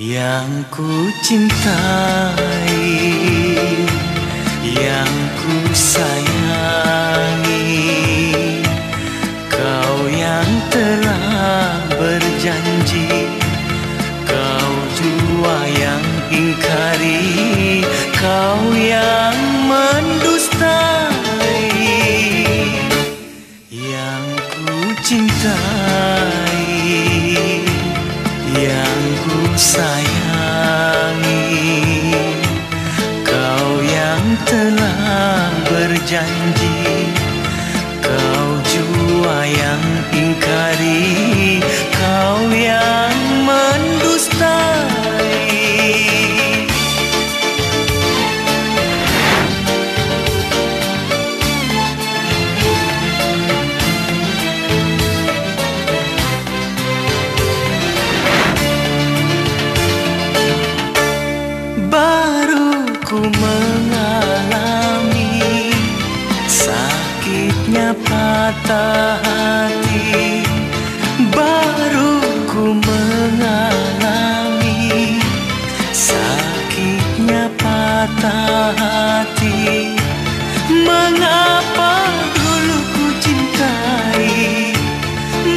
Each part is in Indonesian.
Yang ku cintai, yang ku sayangi, kau yang telah berjanji, kau jua yang ingkari, kau yang mendustai. Yang ku cintai, yang ku sayangi, kau yang telah berjanji, kau jua yang ingkari, kau yang mendustai. Baru ku mengalami sakitnya patah hati, baru ku mengalami sakitnya patah hati. Mengapa dulu ku cintai,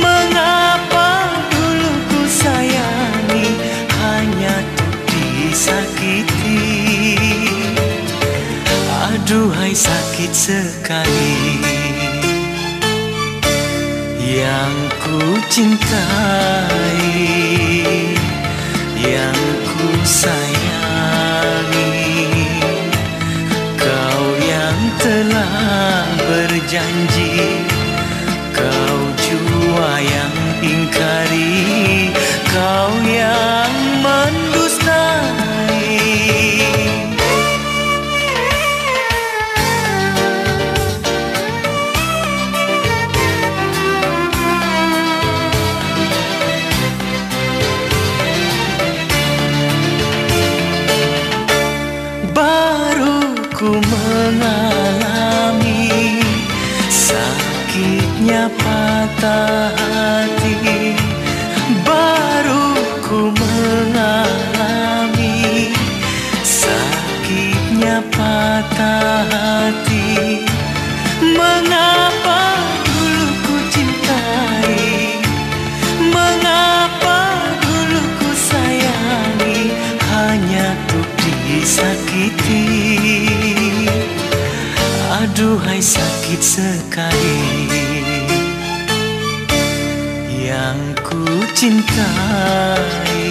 mengapa dulu ku sayangi, hanya disakiti. Aduhai sakit sekali. Yang ku cintai, yang ku sayangi, kau yang telah berjanji, kau jua yang ingkari, kau yang mendustai. Baru ku mengalami sakitnya patah hati, baru ku mengalami sakitnya patah hati. Mengapa dulu ku cintai, mengapa dulu ku sayangi, hanya untuk disakiti. Aduhai sakit sekali. Yang ku cintai,